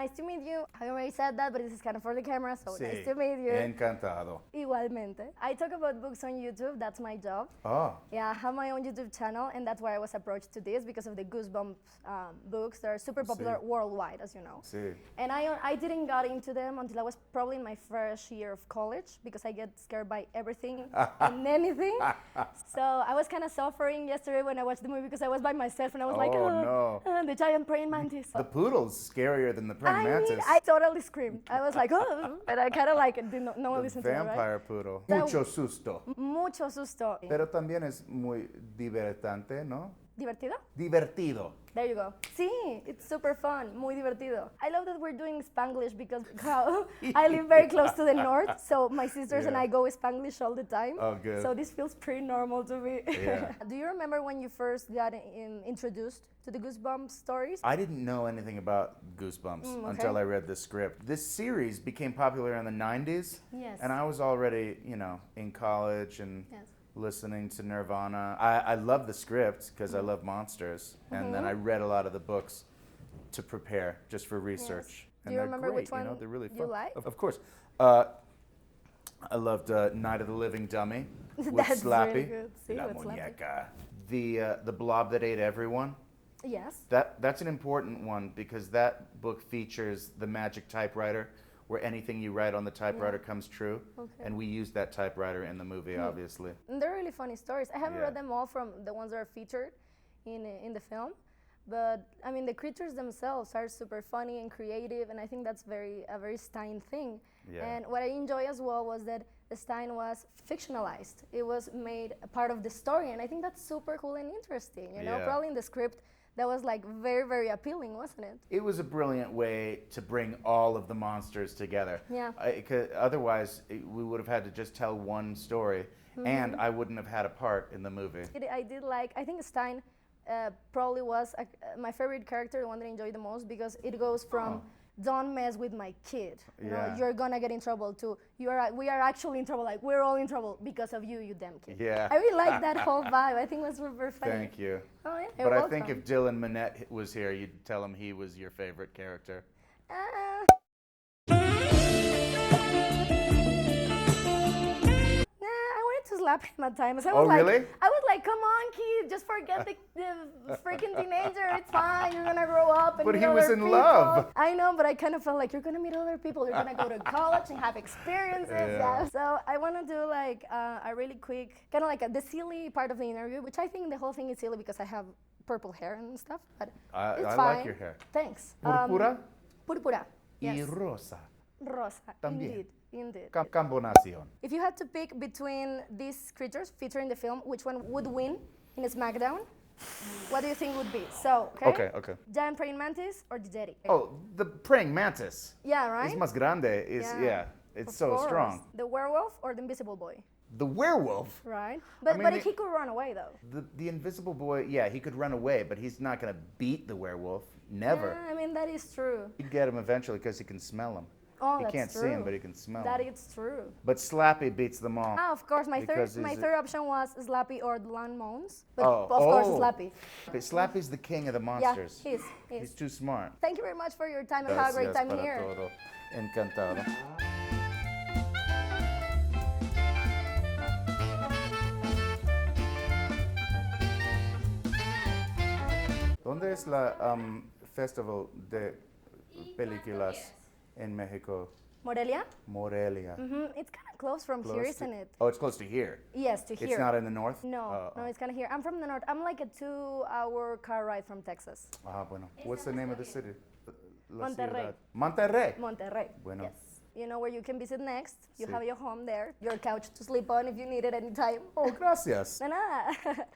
Nice to meet you. I already said that, but this is kind of for the camera, so Sí. nice to meet you. Encantado. Igualmente. I talk about books on YouTube, that's my job. Oh, Yeah, I have my own YouTube channel, and that's why I was approached to this because of the Goosebumps books. They're super popular Sí. worldwide, as you know. sí. And I didn't got into them until I was probably in my first year of college because I get scared by everything and anything. So I was kind of suffering yesterday when I watched the movie because I was by myself and I was like, Oh, no. The giant praying mantis. The poodle's scarier than the praying mantis. I totally screamed. I was like, and I kind of like did not The listen to it, right? vampire poodle. That- Mucho susto. Mucho susto. Pero también es muy divertante, ¿no? ¿Divertido? Divertido. There you go. Sí, it's super fun, muy divertido. I love that we're doing Spanglish because how I live very close to the north, so my sisters and Yeah. I go Spanglish all the time. Oh, good. So this feels pretty normal to me. Yeah. Do you remember when you first got introduced to the Goosebumps stories? I didn't know anything about Goosebumps okay. until I read this script. This series became popular in the 90s. Yes. And I was already, in college and Yes. listening to Nirvana. I love the script because I love monsters. And then I read a lot of the books to prepare just for research. Do And you they're remember great, which one they're really you fun. like? Of course. I loved Night of the Living Dummy with That's Slappy. really good. Sí, La with Slappy. muñeca. The Blob That Ate Everyone. Yes. That's an important one because that book features the magic typewriter where anything you write on the typewriter comes true. Okay. And we used that typewriter in the movie, obviously. And they're really funny stories. I haven't Yeah. read them all from the ones that are featured in the film, but I mean the creatures themselves are super funny and creative, and I think that's a very Stine thing. Yeah. And what I enjoy as well was that Stine was fictionalized. It was made a part of the story, and I think that's super cool and interesting. You know, Yeah. probably in the script that was like very very appealing, wasn't it? It was a brilliant way to bring all of the monsters together. Yeah. Otherwise, we would have had to just tell one story, and I wouldn't have had a part in the movie. I think Stine probably was my favorite character, the one that I enjoyed the most, because it goes from don't mess with my kid. You know, Yeah. you're gonna get in trouble too. We are actually in trouble. Like we're all in trouble because of you, you damn kid. Yeah. I really like that whole vibe. I think it was super funny. Thank you. Oh, yeah, But you're I think welcome. if Dylan Minnette was here, you'd tell him he was your favorite character. Uh, I wanted to slap him at times. I was Oh, like, really? I was like, come on, kid, just forget the freaking teenager. It's fine. You're gonna grow up and But meet he was other in people. love. I know, but I kind of felt like you're gonna meet other people. You're gonna go to college and have experiences. Yeah. So I want to do like a really quick, kind of like the silly part of the interview, which I think the whole thing is silly because I have purple hair and stuff. But it's I fine. like your hair. Thanks. Púrpura Púrpura. y Yes. rosa. Rosa. También. Indeed. Combinación. If you had to pick between these creatures featured in the film, which one would win in a SmackDown? What do you think would be? So, Okay. Giant praying mantis or the Yeti? Oh, the praying mantis. Yeah, right? It's más grande. It's Of so course. strong. The werewolf or the invisible boy? The werewolf. Right? But mean, he could run away though. The invisible boy, yeah, he could run away, but he's not going to beat the werewolf. Never. Yeah, I mean, that is true. He'd get him eventually because he can smell him. Oh, He that's can't true. see him, but he can smell That him. is true. But Slappy beats them all. Ah, of course. My Because third he's option was Slappy or the Land Moans. But Oh, of course, oh. Slappy. But Slappy's the king of the Yeah, monsters. he's. too smart. Thank you very much for your time and have a great Gracias time para here. todo. Encantado. ¿Dónde es la festival de películas en México? Morelia? Morelia. It's kind of close from here, Close isn't to- it? Oh, it's close to here. Yes, to here. It's not in the north? No, Oh, it's kind of here. I'm from the north. I'm like a 2-hour car ride from Texas. bueno. What's the name of the city? La Monterrey. ciudad. Monterrey. Monterrey. Bueno. Yes. You know where you can visit next. You Sí. have your home there, your couch to sleep on if you need it anytime. Oh, gracias. De nada.